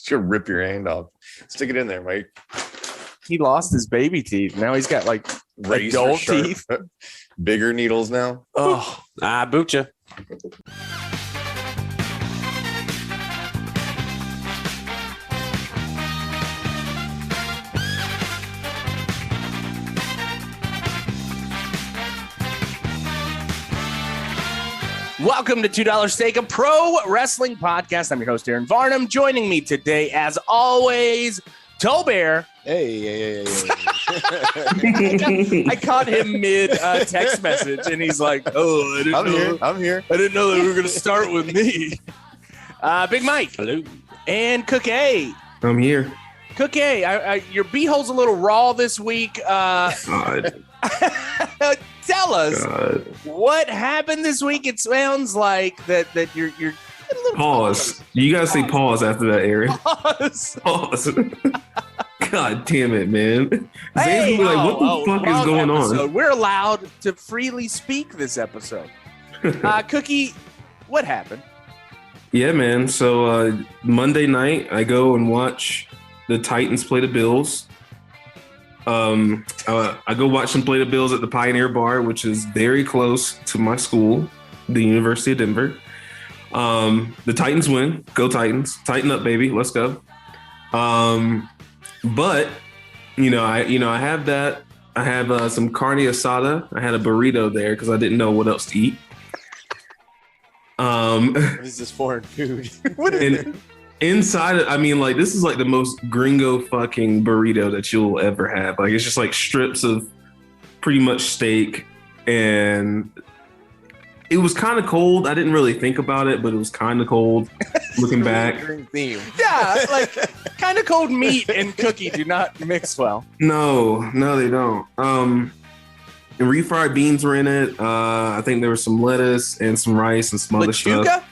gonna rip your hand off. Stick it in there, Mike. He lost his baby teeth. Now he's got like adult teeth. Bigger needles now. Oh, boocha. Welcome to $2 Steak, a pro wrestling podcast. I'm your host, Aaron Varnam. Joining me today, as always, Tolbert. Hey. I caught him mid text message, and he's like, "Oh, I'm here. I didn't know that we were going to start with me." Big Mike. Hello. And Cook A. I'm here. Cook A, your beehole's a little raw this week. God. Tell us what happened this week. It sounds like that you're a little Pause. You gotta say pause after that, Aaron. Pause. God damn it, man. Hey, Zane's like, what the fuck is going on? We're allowed to freely speak this episode. Cookie, what happened? Yeah, man. So Monday night, I go and watch the Titans play the Bills. I go watch them play the Bills at the Pioneer Bar, which is very close to my school, the University of Denver. The Titans win. Go Titans. Tighten up, baby. Let's go. But I have that. I have some carne asada. I had a burrito there because I didn't know what else to eat. What is this foreign food? What is it? Inside, this is like the most gringo fucking burrito that you'll ever have. Like, it's just like strips of pretty much steak, and it was kind of cold. I didn't really think about it, but it was kind of cold looking back. Theme. Yeah, like kind of cold meat and cookie do not mix well. No, they don't. And refried beans were in it. I think there was some lettuce and some rice and some other stuff.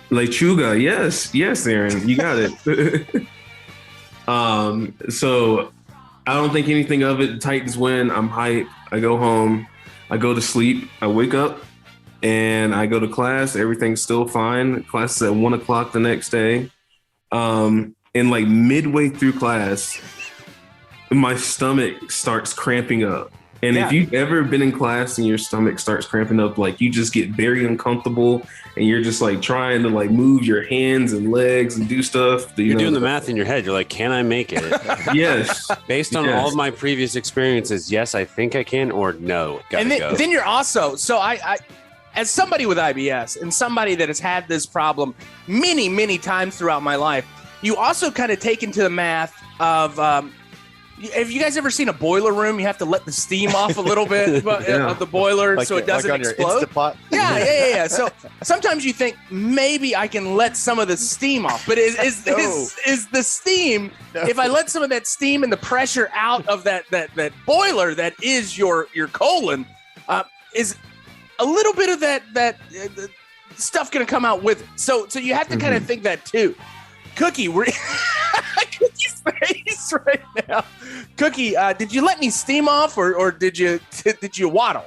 Lechuga, yes, Aaron, you got it. So I don't think anything of it. The Titans win. I'm hyped. I go home. I go to sleep. I wake up and I go to class. Everything's still fine. Class is at 1:00 the next day. And like midway through class, my stomach starts cramping up. And if you've ever been in class and your stomach starts cramping up, like you just get very uncomfortable and you're just like trying to like move your hands and legs and do stuff. You're doing the math in your head. You're like, can I make it? Yes. Based on all of my previous experiences, yes, I think I can, or no. Then you're also, so I as somebody with IBS and somebody that has had this problem many, many times throughout my life, you also kind of take into the math of, have you guys ever seen a boiler room? You have to let the steam off a little bit of the boiler so it doesn't explode. Yeah. So sometimes you think maybe I can let some of the steam off, but is the steam? No. If I let some of that steam and the pressure out of that boiler that is your colon, is a little bit of that stuff going to come out with it. So you have to kind of think that too. Cookie, Cookie's face right now. Cookie, did you let any steam off, or did you waddle?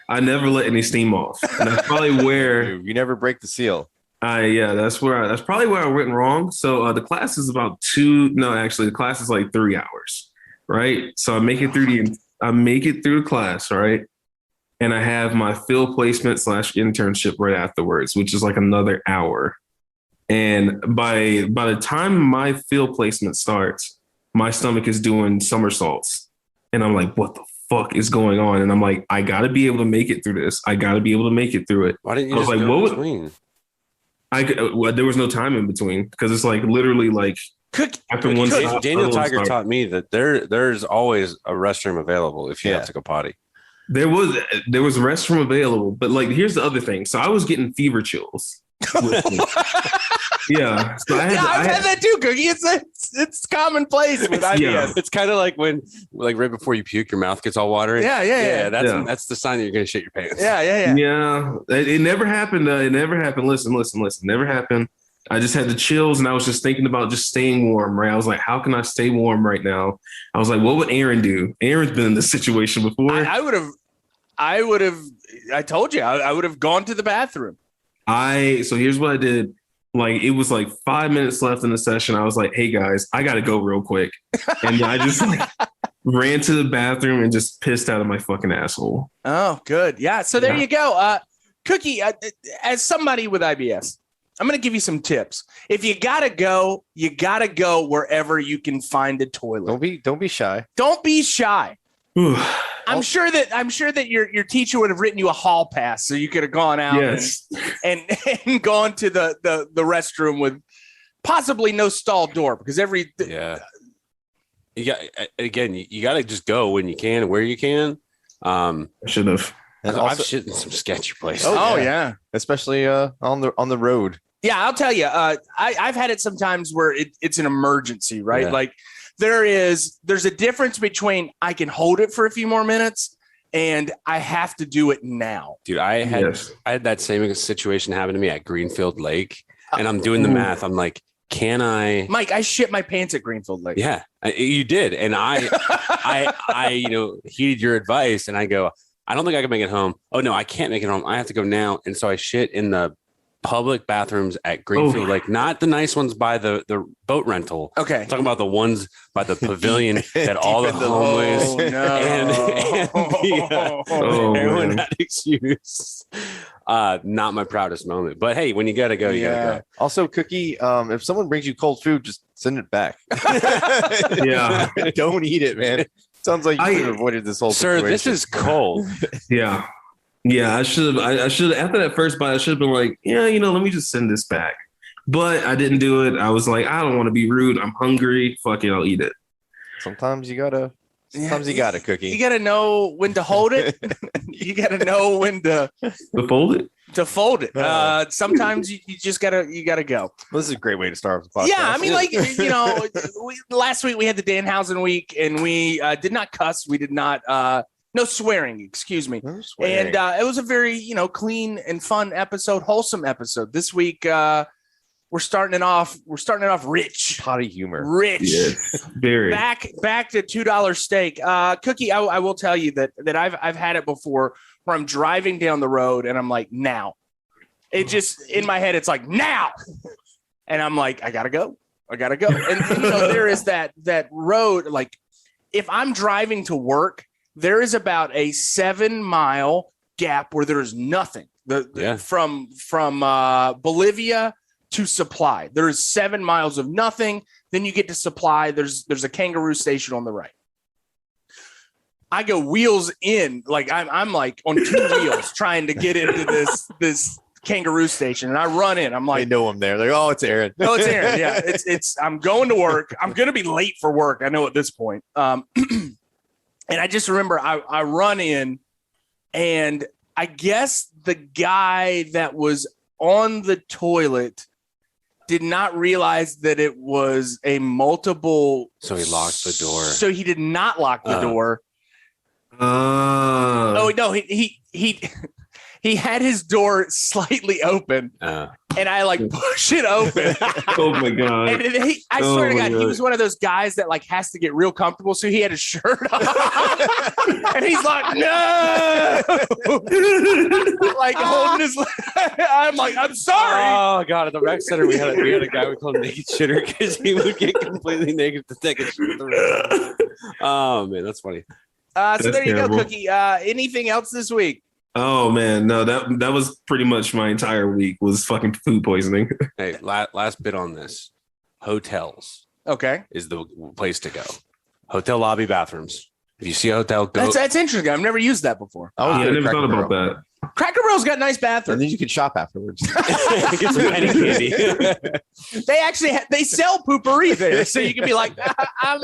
I never let any steam off, and that's probably where you never break the seal. That's probably where I went wrong. So the class is about the class is like 3 hours, right? So I make it through the class, right? And I have my field placement / internship right afterwards, which is like another hour. And by the time my field placement starts, my stomach is doing somersaults. And I'm like, what the fuck is going on? And I'm like, I got to be able to make it through this. I got to be able to make it through it. Why didn't you just go in between? There was no time in between because it's like literally like after one stop. Daniel Tiger taught me that there's always a restroom available if you have to go potty. There was a restroom available, but like here's the other thing. So I was getting fever chills. Yeah, so I've had that too, Cookie. It's commonplace with IBS. Yeah. It's kind of like when, like right before you puke, your mouth gets all watery. Yeah. That's the sign that you're gonna shit your pants. Yeah. Yeah, it never happened. It never happened. Listen. Never happened. I just had the chills, and I was just thinking about just staying warm. Right? I was like, how can I stay warm right now? I was like, what would Aaron do? Aaron's been in this situation before. I would have. I told you I would have gone to the bathroom. So here's what I did. Like it was like 5 minutes left in the session. I was like, "Hey guys, I gotta go real quick," and I just like ran to the bathroom and just pissed out of my fucking asshole. Oh, good. Yeah. So there you go. Cookie, as somebody with IBS, I'm going to give you some tips. If you gotta go wherever you can find a toilet. Don't be shy. Don't be shy. I'm sure that your teacher would have written you a hall pass so you could have gone out and gone to the restroom with possibly no stall door because you got to just go when you can and where you can. I should have. I've shit in some sketchy places. Oh yeah. Especially on the road. Yeah, I'll tell you. I've had it sometimes where it's an emergency, right? Yeah. Like there's a difference between I can hold it for a few more minutes and I have to do it now. Dude, I had that same situation happen to me at Greenfield Lake, and I'm doing the math. I'm like, can I? Mike, I shit my pants at Greenfield Lake. Yeah, you did, and I heeded your advice, and I go, I don't think I can make it home. Oh no, I can't make it home. I have to go now, and so I shit in the public bathrooms at Greenfield Lake, not the nice ones by the boat rental. Okay. I'm talking about the ones by the pavilion that all the homeless and everyone had excuse. Not my proudest moment, but hey, when you gotta go, you gotta go. Also, Cookie, if someone brings you cold food, just send it back. Yeah. Don't eat it, man. Sounds like you could have avoided this whole situation. This is cold. Yeah. Yeah, I should have. I should have. After that first bite, I should have been like, yeah, let me just send this back. But I didn't do it. I was like, I don't want to be rude. I'm hungry. Fuck it, I'll eat it. Sometimes you gotta, Cookie. You gotta know when to hold it. You gotta know when to fold it. To fold it. Sometimes you just gotta go. Well, this is a great way to start with the podcast. Yeah, I mean, like last week we had the Danhausen week, and we did not cuss. We did not. No swearing, excuse me. No swearing. And it was a very, clean and fun episode, wholesome episode. This week, we're starting it off rich. Potty humor. Rich. Yes, very. Back to $2 steak. Cookie, I will tell you that I've had it before where I'm driving down the road and I'm like, now. It just, in my head, it's like, now. And I'm like, I gotta go. And there is that road, like, if I'm driving to work, there is about a 7-mile gap where there is nothing. From Bolivia to Supply, there is 7 miles of nothing. Then you get to Supply. There's a kangaroo station on the right. I go wheels in, like I'm like on 2 wheels trying to get into this kangaroo station, and I run in. I'm like, they know I'm there. They're like, oh, it's Aaron. No, it's Aaron. Yeah, it's. I'm going to work. I'm going to be late for work. I know at this point. And I just remember I run in, and I guess the guy that was on the toilet did not realize that it was a multiple. So he locked the door. So he did not lock the door. Oh no, he had his door slightly open, and I like push it open. Oh my god! And I swear to God, he was one of those guys that like has to get real comfortable, so he had his shirt on, and he's like, "No!" Like holding his. I'm like, "I'm sorry." Oh god! At the rec center, we had a guy we called naked shitter because he would get completely naked to take a shit. Oh man, that's funny. So there you go, Cookie. Anything else this week? Oh man, no, that was pretty much my entire week was fucking food poisoning. Hey, last bit on this. Hotels. Okay. Is the place to go. Hotel lobby bathrooms. If you see a hotel, go. That's interesting. I've never used that before. I never thought about that. Cracker Barrel's got nice bathrooms. And then you can shop afterwards. Get some penny candy. They actually they sell poopery there, so you can be like, I'm.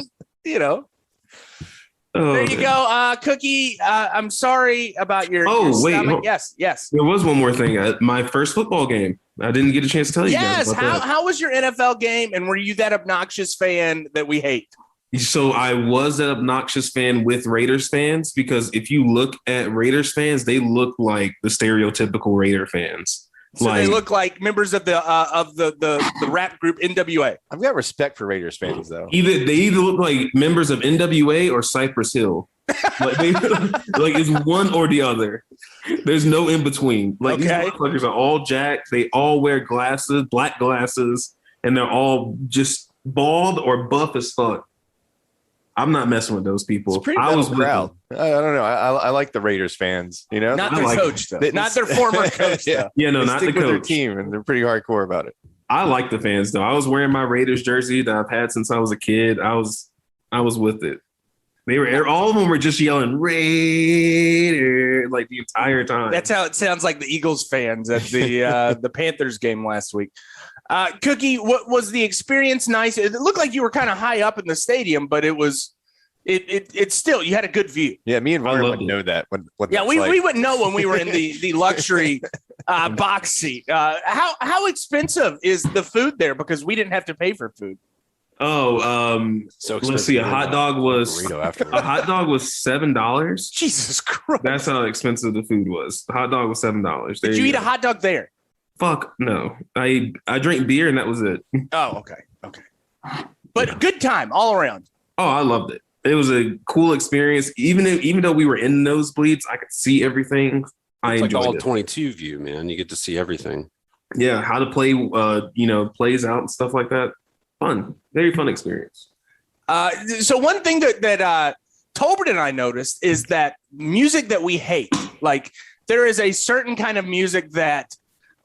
Oh, there you go, Cookie. I'm sorry about your. Wait, stomach. Yes. There was one more thing. My first football game. I didn't get a chance to tell you guys about that. How was your NFL game, and were you that obnoxious fan that we hate? So I was an obnoxious fan with Raiders fans because if you look at Raiders fans, they look like the stereotypical Raider fans. So they look like members of the rap group NWA. I've got respect for Raiders fans though. They either look like members of NWA or Cypress Hill. Like, like it's one or the other. There's no in between. Like these Okay. motherfuckers are all jacked. They all wear glasses, black glasses, and they're all just bald or buff as fuck. I'm not messing with those people. It's a pretty I was metal with crowd. them. I don't know. I like the Raiders fans. You know, Not I their like coach, though. They- Not their former coach, Yeah. though. Yeah, no, They not the stick with their coach. team, and they're pretty hardcore about it. I like the fans though. I was wearing my Raiders jersey that I've had since I was a kid. I was with it. They were all of them were just yelling Raider like the entire time. That's how it sounds like the Eagles fans at the Panthers game last week. Cookie, what was the experience nice? It looked like you were kind of high up in the stadium, but it's still, you had a good view. Yeah, me and I Varnam loved would it. know that. What Yeah, that's we like. wouldn't know when we were in the luxury box seat. How expensive is the food there? Because we didn't have to pay for food. Oh, So let's expensive. see. A hot dog was Burrito afterwards. $7. Jesus Christ. That's how expensive the food was. The hot dog was $7. Did you eat a hot dog there? Fuck no. I drank beer and that was it. Oh, okay. But good time all around. Oh, I loved it. It was a cool experience. Even though we were in nosebleeds, I could see everything. I It's like the enjoyed all it. 22 view, man. You get to see everything. Yeah, how to play, plays out and stuff like that. Fun, very fun experience. So one thing that Tolbert and I noticed is that music that we hate, like there is a certain kind of music that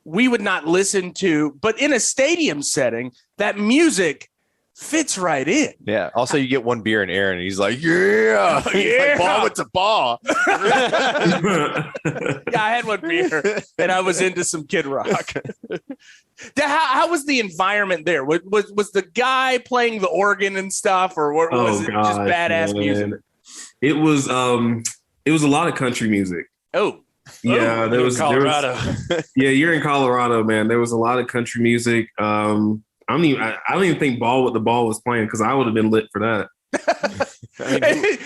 we would not listen to, but in a stadium setting, that music fits right in. Yeah. Also, you get one beer in Aaron, and he's like, "Yeah, Yeah. ball with the ball." Yeah, I had one beer and I was into some Kid Rock. How was the environment there? Was the guy playing the organ and stuff, or was it just badass music? It was a lot of country music. Oh, Yeah, there was Colorado. Yeah, you're in Colorado, man. There was a lot of country music. I don't even think Ball with the Ball was playing because I would have been lit for that.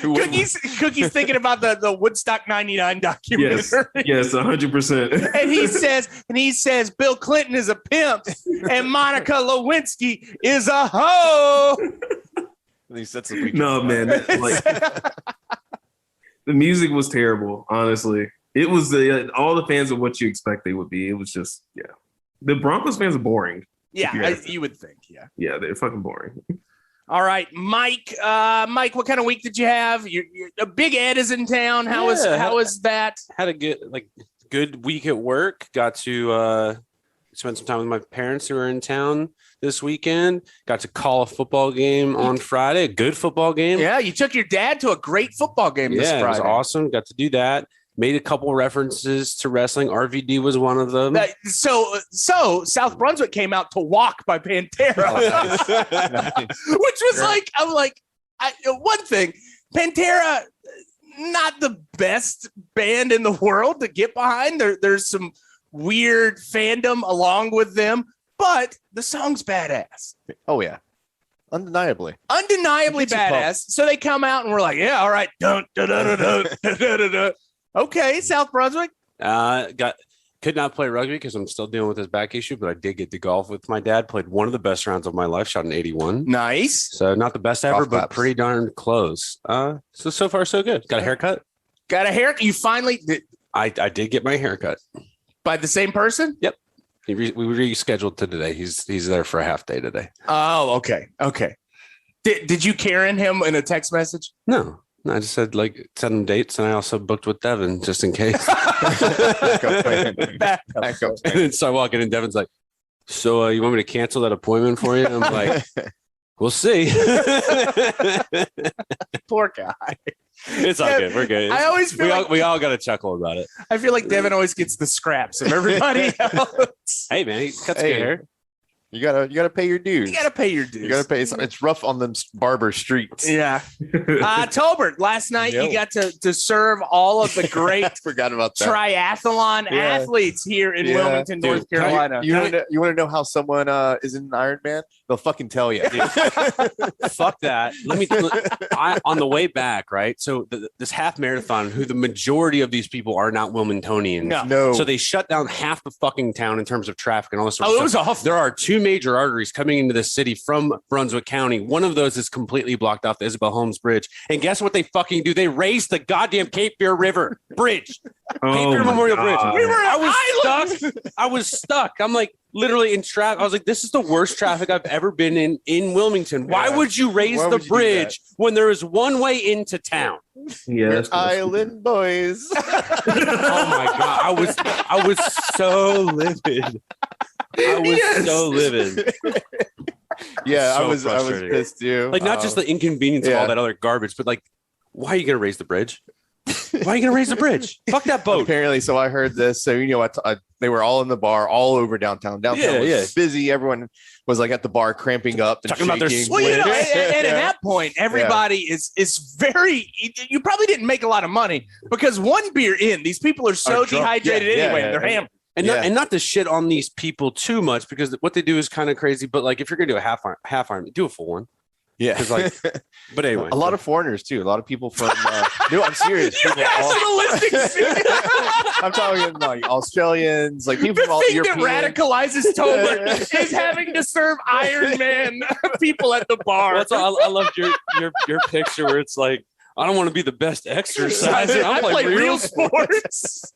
Who wouldn't? Cookies thinking about the Woodstock '99 documentary. Yes, 100%. And he says Bill Clinton is a pimp and Monica Lewinsky is a hoe. At least that's what we No, man, like the music was terrible. Honestly, it was all the fans of what you expect they would be. It was just the Broncos fans are boring. Yeah, you would think. Yeah. Yeah, they're fucking boring. All right, Mike. Mike, what kind of week did you have? Big Ed is in town. How is that? Had a good week at work. Got to spend some time with my parents who are in town this weekend. Got to call a football game on Friday. A good football game. Yeah, you took your dad to a great football game this Yeah, it was Friday. awesome. Got to do that. Made a couple references to wrestling. RVD was one of them. So South Brunswick came out to Walk by Pantera, which was one thing. Pantera, not the best band in the world to get behind. There's some weird fandom along with them, but the song's badass. Oh yeah, undeniably. Undeniably Gets you badass. So they come out and we're like, yeah, all right. Dun, dun, dun, dun, dun, dun, dun, dun, dun. Okay, South Brunswick. Could not play rugby because I'm still dealing with this back issue, but I did get to golf with my dad. Played one of the best rounds of my life. Shot an 81. Nice. So not the best ever, Golf but claps. pretty darn close. So far so good. Got a haircut. Got a haircut. You finally did I did get my haircut. by the same person? We rescheduled to today. He's there for a half day today. Oh, okay. Okay. Did you Karen him in a text message? No, I just said send him dates, and I also booked with Devin just in case. Backup plan. Backup And plan. then so I walk in, and Devin's like, "So you want me to cancel that appointment for you?" And I'm like, "We'll see." Poor guy. It's all good. We're good. I always feel we all got a chuckle about it. I feel like Devin always gets the scraps of everybody else. Hey man, he cuts Hey. good hair. You gotta pay your dues. You gotta pay your dues. You gotta pay. It's rough on them barber streets. Yeah. Tolbert, last night Yo. you got to serve all of the great Forgot about that. triathlon Yeah. athletes here in Yeah. Wilmington, Dude, North Carolina. You want to know how someone is in an Ironman? They'll fucking tell you. Fuck that. On the way back, right? So this half marathon, who the majority of these people are not Wilmingtonians. No. No. So they shut down half the fucking town in terms of traffic and all this sort of Oh, it stuff. was awful. There are 2 major arteries coming into the city from Brunswick County. One of those is completely blocked off, the Isabel Holmes Bridge. And guess what they fucking do? They raise the goddamn Cape Fear River Bridge. Cape Fear Memorial Bridge. I was stuck. I'm like literally in traffic. I was like, this is the worst traffic I've ever been in Wilmington. Why would you raise the bridge when there is one way into town? Yeah, Island boys. Oh my God. I was so livid. So livid. Yeah, So I was frustrating. pissed too. Like not just the inconvenience of all that other garbage, but like, why are you gonna raise the bridge? Why are you gonna raise the bridge? Fuck that boat. Apparently, so I heard this. So they were all in the bar, all over downtown. Downtown was busy. Everyone was like at the bar, cramping up and Talking about their shaking. Well, and at that point, everybody is very. You probably didn't make a lot of money because one beer in, these people are so dehydrated anyway, and they're hammered. And not to shit on these people too much because what they do is kind of crazy. But like, if you're gonna do a half iron, do a full one. Yeah, like, but anyway, a lot of foreigners too. A lot of people from. No, I'm serious. I'm talking like Australians, like people from all The thing that radicalizes Tolbert is having to serve Iron Man people at the bar. Well, I loved your picture where it's like, I don't want to be the best exerciser. I play real sports.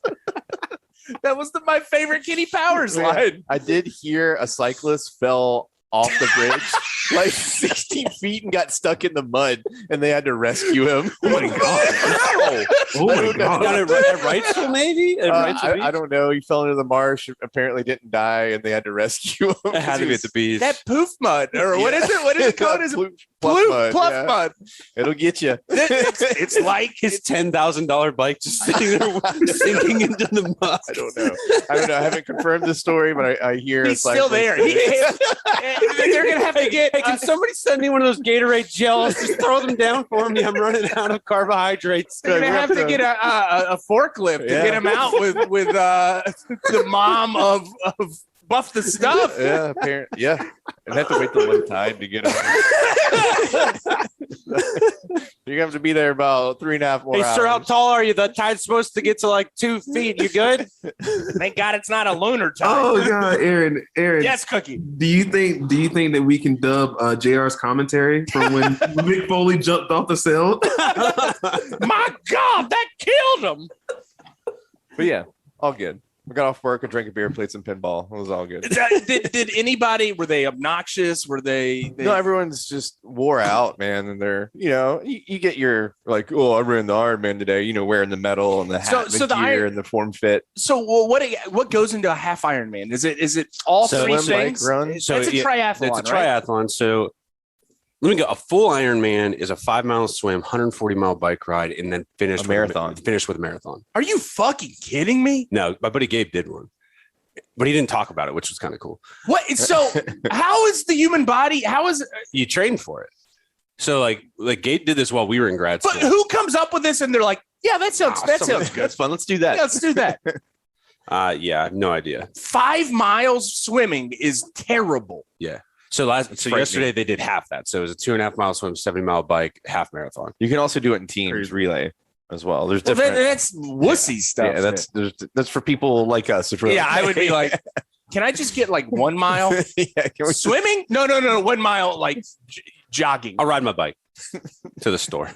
That was my favorite Kenny Powers line. I did hear a cyclist fell off the bridge like 16 feet and got stuck in the mud, and they had to rescue him. Oh my God! Oh my God! At Wrightsville, maybe? I don't know. He fell into the marsh. Apparently, didn't die, and they had to rescue him. It had to be at the beach. That poof mud, or what is it? What is it called? Is it pluff mud? It'll get you. It's like his $10,000 bike just sitting there sinking into the mud. I don't know. I haven't confirmed this story, but I hear he's still there. They're gonna have to get. Hey, can somebody send me one of those Gatorade gels? Just throw them down for me. I'm running out of carbohydrates. They're gonna have to get a forklift to get him out with the mom of Buff the Stuff. Yeah, apparently. Yeah, and have to wait till low tide to get him. You're gonna have to be there about 3.5 more hours. Hey, sir, how tall are you? The tide's supposed to get to like 2 feet. You good? Thank God it's not a lunar tide. Oh God, Aaron. Yes, Cookie. Do you think that we can dub JR's commentary from when Mick Foley jumped off the sail? My God, that killed him. But yeah, all good. I got off work, I drank a beer, played some pinball. It was all good. Did anybody, were they obnoxious? Were they No, everyone's just wore out, man. And they're, you get your like, oh, I ran the Iron Man today, wearing the medal and the hat and the gear and the form fit. So what goes into a half Ironman? Is it all three things? Run? So it's a triathlon. It's a triathlon. So let me go. A full Ironman is a 5-mile swim, 140-mile bike ride, and then finish with a marathon. Are you fucking kidding me? No, my buddy Gabe did one, but he didn't talk about it, which was kind of cool. What? So how is the human body? How is you train for it? So like Gabe did this while we were in grad school. But who comes up with this and they're like, yeah, that sounds good. That's fun. Let's do that. Yeah, let's do that. Yeah, I have no idea. 5 miles swimming is terrible. Yeah. So yesterday they did half that. So it was a 2.5 mile swim, 70-mile bike, half marathon. You can also do it in teams relay as well. There's different. That's wussy stuff. Yeah, that's for people like us. Yeah, I would be like, can I just get like 1 mile swimming? No, 1 mile like jogging. I'll ride my bike to the store.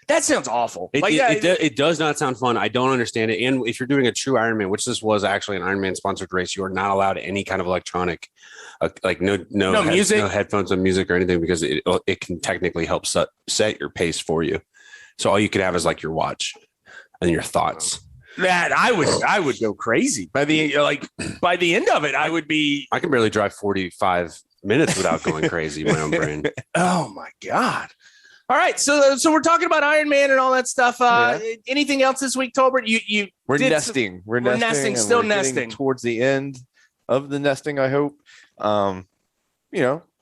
That sounds awful. It does not sound fun. I don't understand it. And if you're doing a true Ironman, which this was actually an Ironman sponsored race, you are not allowed any kind of electronic, like no music, no headphones, no music or anything, because it can technically help set your pace for you. So all you could have is like your watch and your thoughts. That I would go crazy by the end of it. I can barely drive 45 minutes without going crazy in my own brain. Oh my God. All right, so we're talking about Iron Man and all that stuff. Anything else this week, Tolbert? We're nesting. We're nesting. Still nesting. Towards the end of the nesting, I hope.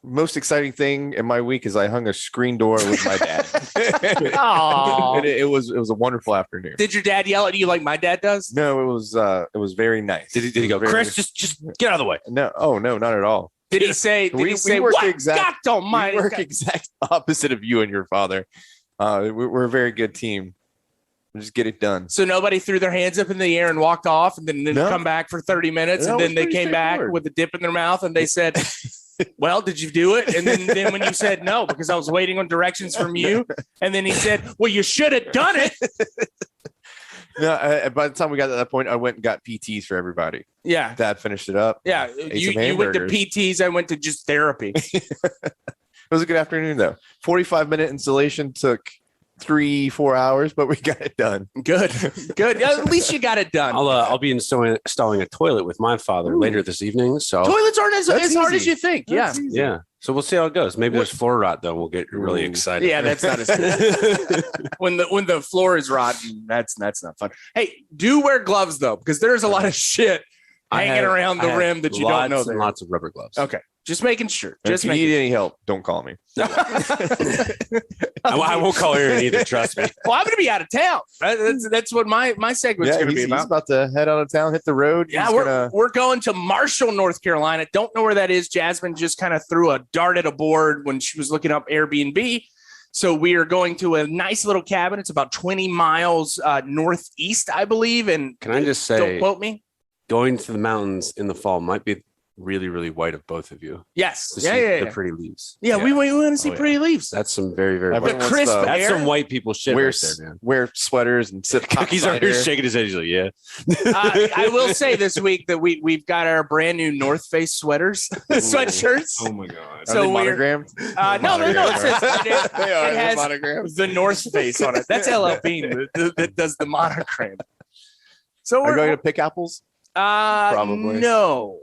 Most exciting thing in my week is I hung a screen door with my dad. Aww. It was a wonderful afternoon. Did your dad yell at you like my dad does? No, it was very nice. Did he go, Chris? Just get out of the way. No, no, not at all. Did he say? We what? God don't mind. We work exact opposite of you and your father. We're a very good team. We'll just get it done. So nobody threw their hands up in the air and walked off, and then come back for 30 minutes, and then they came back with a dip in their mouth, and they said, well, did you do it? And then when you said no, because I was waiting on directions from you. And then he said, well, you should have done it. No, by the time we got to that point, I went and got PTs for everybody. Yeah. Dad finished it up. Yeah. You went to PTs. I went to just therapy. It was a good afternoon, though. 45-minute installation took 3-4 hours, but we got it done. Good. At least you got it done. I'll be installing a toilet with my father later this evening. So toilets aren't as hard as you think. Yeah. So we'll see how it goes. Maybe there's floor rot though. We'll get really excited. Yeah, that's not as good. when the floor is rotten, that's not fun. Hey, do wear gloves though, because there's a lot of shit hanging around the rim that you don't know. Lots of rubber gloves. Okay. Just making sure. If you need any help, don't call me. I won't call Aaron either. Trust me. Well, I'm going to be out of town. That's what my segment's going to be about. He's about to head out of town, hit the road. Yeah, we're going to Marshall, North Carolina. Don't know where that is. Jasmine just kind of threw a dart at a board when she was looking up Airbnb. So we are going to a nice little cabin. It's about 20 miles northeast, I believe. And can I just say, don't quote me, going to the mountains in the fall might be really, really white of both of you. Yes. The pretty leaves. Yeah, we want to see pretty leaves. That's some very, very the crisp air. That's some white people shit right there, man. Wear sweaters and sip Cookie's over here shaking his head. He's like, yeah. I will say this week that we've got our brand new North Face sweaters, sweatshirts. Oh my God. So monogrammed? No. It has monogrammed. The North Face on it. That's LL Bean that does the monogram. So we're going to pick apples? Probably. No.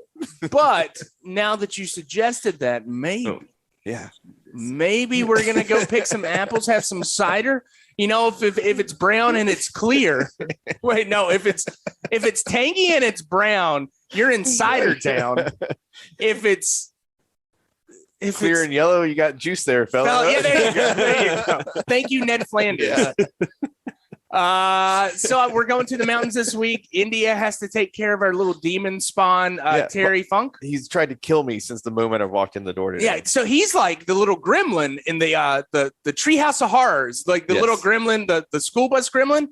But now that you suggested that, maybe we're gonna go pick some apples, have some cider. You know, if it's brown and it's clear. Wait, no, if it's tangy and it's brown, you're in cider town. If it's clear and yellow, you got juice there, fella. Yeah, there you go. Thank you, Ned Flanders. So we're going to the mountains this week. India has to take care of our little demon spawn, Terry Funk. He's tried to kill me since the moment I walked in the door today. Yeah, so he's like the little gremlin in the Treehouse of Horrors, like the little gremlin, the school bus gremlin.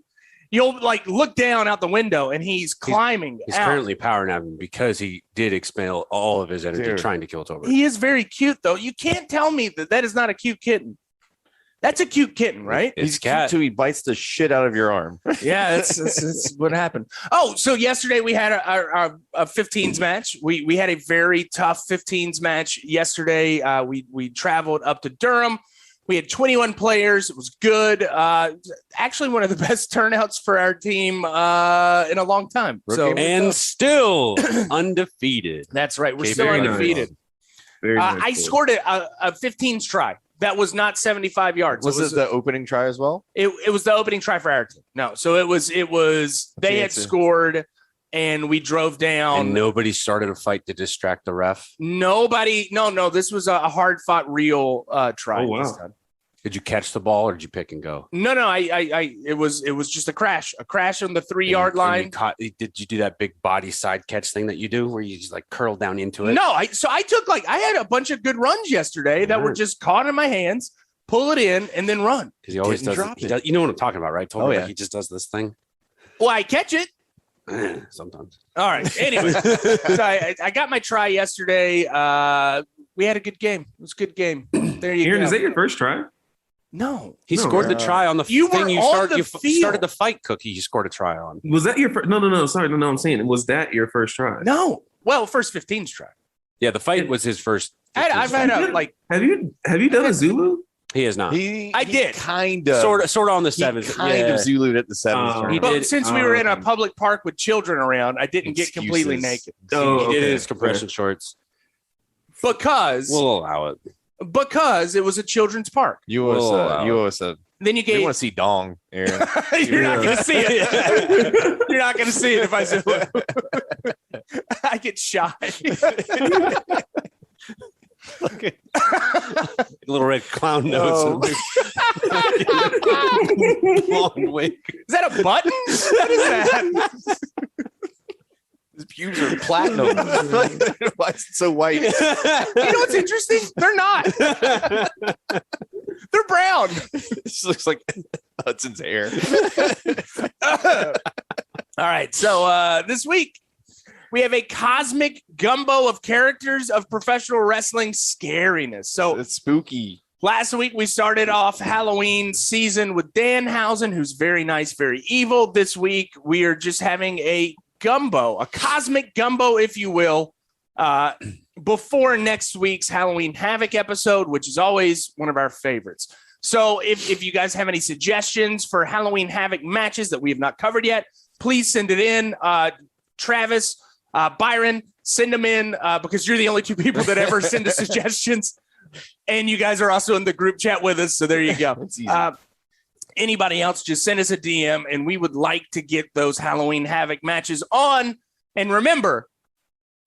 You'll like look down out the window and he's climbing. He's currently power napping because he did expel all of his energy trying to kill Tolbert. He is very cute though. You can't tell me that is not a cute kitten. That's a cute kitten, right? He's cute too. He bites the shit out of your arm. Yeah, that's what happened. Oh, so yesterday we had a 15s match. We had a very tough 15s match yesterday. We traveled up to Durham. We had 21 players. It was good. Actually, one of the best turnouts for our team in a long time. Still undefeated. That's right. We're still undefeated. Nice. I scored a 15s try. That was not 75 yards. Was it the opening try as well? It was the opening try for our team. No, so it was. They had scored, and we drove down. And nobody started a fight to distract the ref. Nobody. No. This was a hard fought real try. Oh wow! Did you catch the ball or did you pick and go? No. It was just a crash on the 3-yard line. Did you do that big body side catch thing that you do where you just like curl down into it? No, I took I had a bunch of good runs yesterday that were just caught in my hands, pull it in and then run. Because he always does it. You know what I'm talking about, right? Tolbert, he just does this thing. Well, I catch it. Sometimes. All right. Anyway, so I got my try yesterday. We had a good game. It was a good game. There you go. Is that your first try? No, he scored the try on the thing. You started the fight, Cookie. You scored a try on. Was that your first? No. Sorry, no. I'm saying, was that your first try? No. Well, first 15's try. Yeah, the fight was his first. I've had Have you done a Zulu? He has not. I did kind of sort of on the 7th. Kind of Zulu'd at the 7th. He did. Since we were in a public park with children around, I didn't get completely naked. He did his compression shorts because we'll allow it. Because it was a children's park. You owe us a. Then you want to see Dong, Aaron. You're not going to see it. You're not going to see it if I zoom it. I get shy. Little red clown nose. Long wig. Is that a button? What is that? His pubes are platinum. Why is it so white? You know what's interesting? They're not. They're brown. This looks like Hudson's hair. All right. So this week We have a cosmic gumbo of characters of professional wrestling scariness. So it's spooky. Last week, we started off Halloween season with Danhausen, who's very nice, very evil. This week, we are just having a gumbo, a cosmic gumbo, if you will, before next week's Halloween Havoc episode, which is always one of our favorites. So if you guys have any suggestions for Halloween Havoc matches that we have not covered yet, please send it in. Travis, Byron, send them in because you're the only two people that ever send us suggestions. And you guys are also in the group chat with us. So there you go. Anybody else, just send us a DM and we would like to get those Halloween Havoc matches on. And remember,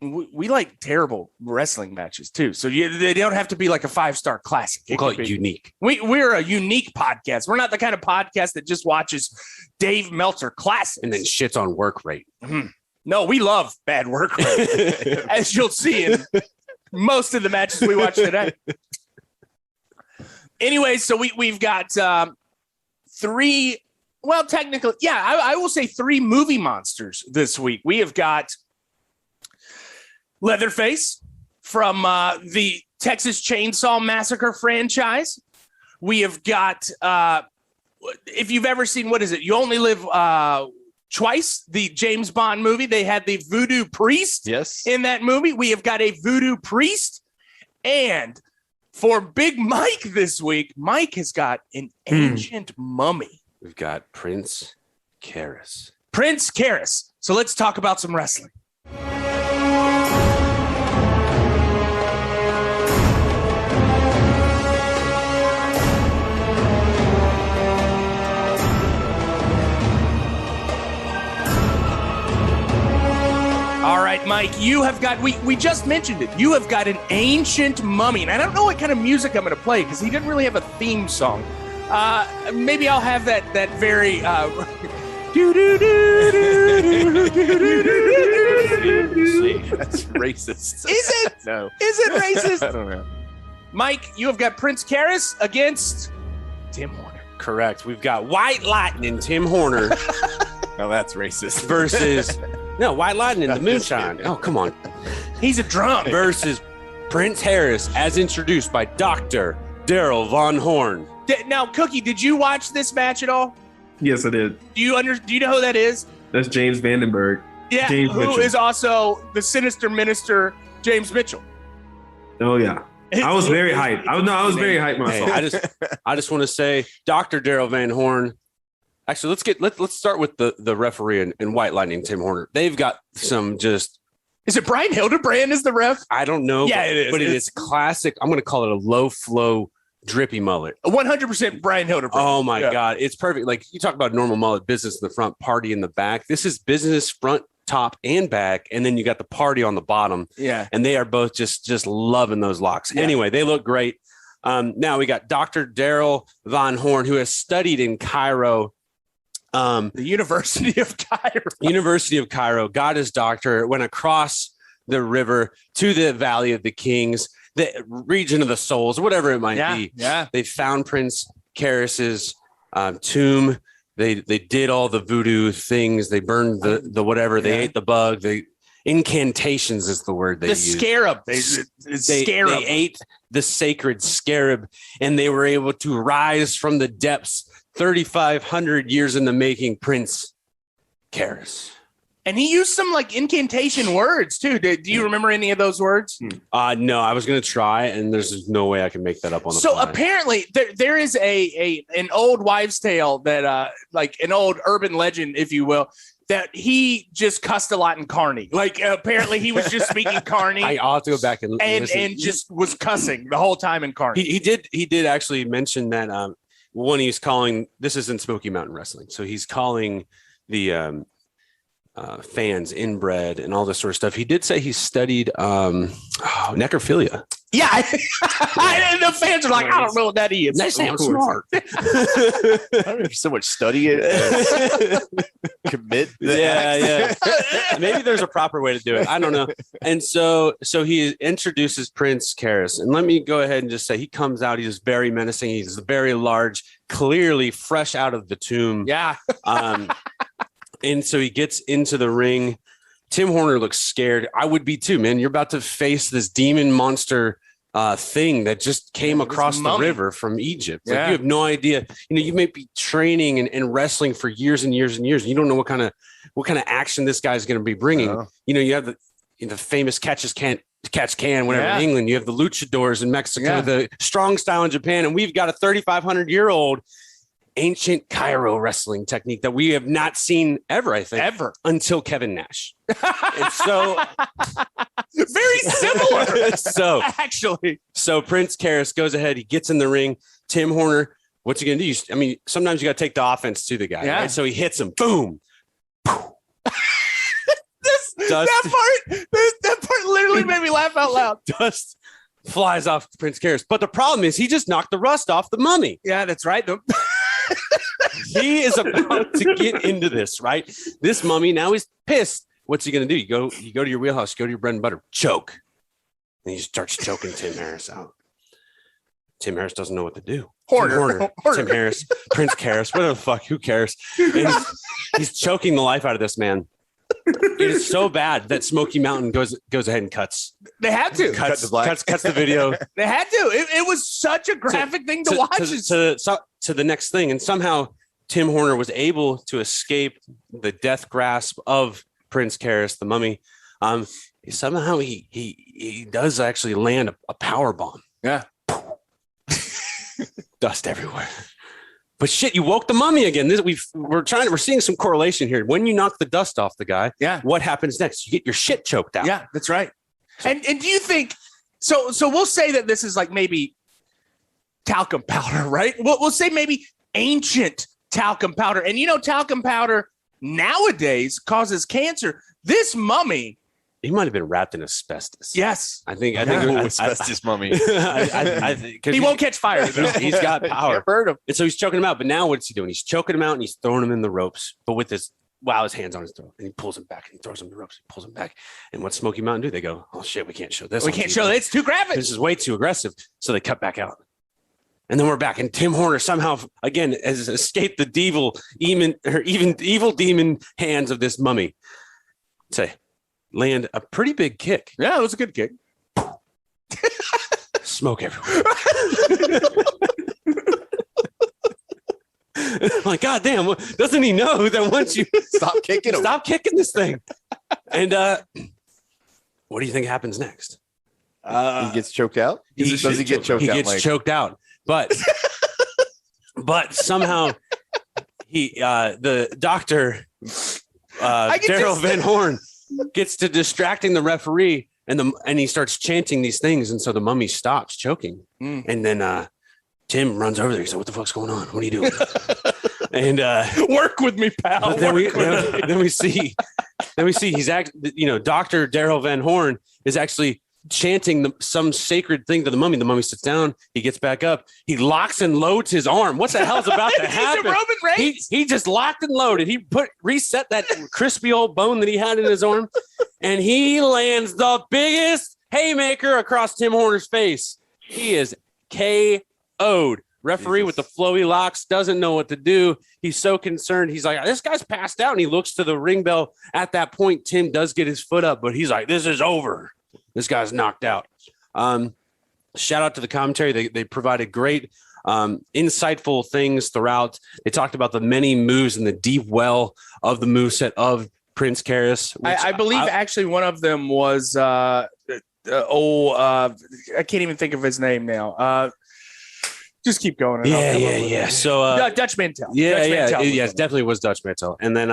we like terrible wrestling matches too. So they don't have to be like a 5-star classic. We'll call it unique. We're a unique podcast. We're not the kind of podcast that just watches Dave Meltzer classics. And then shits on work rate. Mm-hmm. No, we love bad work rate, as you'll see in most of the matches we watch today. Anyway, so we've got 3, well, technically, I will say 3 movie monsters this week. We have got Leatherface from the Texas Chainsaw Massacre franchise. We have got, if you've ever seen, what is it? You Only Live Twice, the James Bond movie. They had the voodoo priest in that movie. We have got a voodoo priest. And for Big Mike this week, Mike has got an ancient mummy. We've got Prince Kharis. Prince Kharis. So let's talk about some wrestling. All right, Mike, you have got, we just mentioned it. You have got an ancient mummy. And I don't know what kind of music I'm going to play because he didn't really have a theme song. Maybe I'll have that very... That's racist. Is it? No. Is it racist? I don't know. Mike, you have got Prince Kharis against Tim Horner. Correct. We've got White Lightning Tim Horner. No, that's racist. Versus... No, White Lightning, the moonshine. Oh, come on. He's a drunk. Versus Prince Kharis, as introduced by Dr. Daryl Von Horn. Now, Cookie, did you watch this match at all? Yes, I did. Do you know who that is? That's James Vandenberg. Yeah, James who Mitchell. is also the sinister minister, James Mitchell. Oh, yeah. I was very hyped. I was very hyped myself. Hey, I just want to say, Dr. Daryl Van Horn. Actually, let's start with the referee and White Lightning Tim Horner. They've got some just. Is it Brian Hildebrand as the ref? I don't know. Yeah, it is. But it is classic. I'm going to call it a low flow drippy mullet. 100% Brian Hildebrand. Oh my God, it's perfect. Like you talk about normal mullet, business in the front, party in the back. This is business front, top, and back, and then you got the party on the bottom. Yeah, and they are both just loving those locks. Yeah. Anyway, they look great. Now we got Dr. Daryl Von Horn, who has studied in Cairo. The University of Cairo. University of Cairo, got his doctorate, went across the river to the Valley of the Kings, the region of the souls, whatever it might be. Yeah. They found Prince Kharis's tomb. They did all the voodoo things. They burned the whatever. They ate the bug. They incantations is the word they used. Scarab. They ate the sacred scarab, and they were able to rise from the depths. 3,500 years in the making, Prince Kharis. And he used some like incantation words too. Do you remember any of those words? No, I was going to try, and there's no way I can make that up on the fly. Apparently there is an old wives' tale that like an old urban legend, if you will, that he just cussed a lot in Carney. Like apparently he was just speaking Carney. I'll have to go back and just was cussing the whole time in Carney. He did actually mention that when he's calling, this is in Smoky Mountain Wrestling, so he's calling the fans inbred and all this sort of stuff. He did say he studied necrophilia. Yeah, and the fans are like, I don't know what that is. That sounds smart. I don't know if you so much study it, commit. Yeah. Maybe there's a proper way to do it. I don't know. And so he introduces Prince Kharis, and let me go ahead and just say he comes out. He's very menacing. He's very large, clearly fresh out of the tomb. Yeah. And so he gets into the ring Tim Horner looks scared. I would be too, man. You're about to face this demon monster thing that just came across the river from Egypt. Like, you have no idea. You may be training and wrestling for years and years and years. You don't know what kind of action this guy's going to be bringing. You have the famous catch can, whatever in England. You have the luchadors in Mexico, the strong style in Japan, and we've got a 3,500-year-old ancient Cairo wrestling technique that we have not seen ever until Kevin Nash. And so very similar. So Prince Kharis goes ahead. He gets in the ring. Tim Horner, what's he going to do? Sometimes you got to take the offense to the guy. Right? So he hits him. Boom. That part literally made me laugh out loud. Dust flies off Prince Kharis. But the problem is he just knocked the rust off the mummy. Yeah, that's right. He is about to get into this, right? This mummy now he's pissed. What's he going to do? You go to your wheelhouse, you go to your bread and butter, choke. And he starts choking Tim Harris out. Tim Harris doesn't know what to do. Horner. Tim Harris, Prince Kharis, whatever the fuck, who cares? And he's choking the life out of this man. It is so bad that Smoky Mountain goes ahead and cuts. They had to cuts the video. They had to. It was such a graphic thing to watch. To the next thing, and somehow Tim Horner was able to escape the death grasp of Prince Kharis, the mummy. Somehow he does actually land a power bomb. Yeah, dust everywhere. But shit, you woke the mummy again. We're seeing some correlation here. When you knock the dust off the guy, what happens next? You get your shit choked out. Yeah, that's right. And do you think so? We'll say that this is like maybe talcum powder, right? We'll say maybe ancient talcum powder. And talcum powder nowadays causes cancer. This mummy, he might have been wrapped in asbestos. Yes, I think asbestos mummy. I think he won't catch fire. He's got power. And so he's choking him out. But now what's he doing? He's choking him out and he's throwing him in the ropes. But with his hands on his throat, and he pulls him back and he throws him in the ropes. He pulls him back. And what's Smoky Mountain do? They go, oh shit, we can't show this. We can't show that. It's too graphic. This is way too aggressive. So they cut back out. And then we're back, and Tim Horner somehow again has escaped the evil demon hands of this mummy. Land a pretty big kick. Yeah, it was a good kick. Smoke everywhere. Like, God damn, doesn't he know that once you stop kicking this thing? And what do you think happens next? He gets choked out? Does he get choked out? He gets choked out. But somehow the doctor, Daryl Van Horn, gets to distracting the referee and he starts chanting these things. And so the mummy stops choking. And then Tim runs over there. He said, what the fuck's going on? What are you doing? And work with me, pal. Then we see he's Dr. Daryl Van Horn is actually chanting some sacred thing to the mummy. The mummy sits down. He gets back up. He locks and loads his arm. What the hell's about to happen? Roman Reigns. He just locked and loaded. He reset that crispy old bone that he had in his arm, and he lands the biggest haymaker across Tim Horner's face. He is KO'd. Referee with the flowy locks doesn't know what to do. He's so concerned. He's like, this guy's passed out, and he looks to the ring bell. At that point, Tim does get his foot up, but he's like, this is over. This guy's knocked out. Shout out to the commentary. They provided great, insightful things throughout. They talked about the many moves and the deep well of the moveset of Prince Kharis. I believe actually one of them was, I can't even think of his name now. Just keep going. Yeah. So Dutch Mantel. Yes, definitely was Dutch Mantel. And then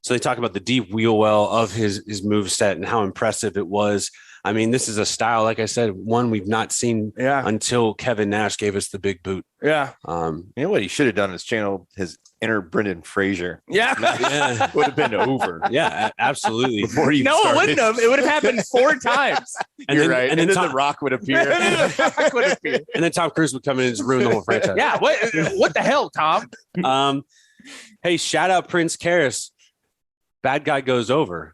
so they talk about the deep wheel well of his moveset and how impressive it was. I mean, this is a style, like I said, one we've not seen until Kevin Nash gave us the big boot. Yeah. You know what he should have done is channel his inner Brendan Fraser. Yeah. Would have been over. Yeah, absolutely. Before you it wouldn't have. It would have happened 4 times. You're right. And then The Rock would appear. And then Tom Cruise would come in and just ruin the whole franchise. Yeah. What the hell, Tom? Hey, shout out Prince Kharis. Bad guy goes over.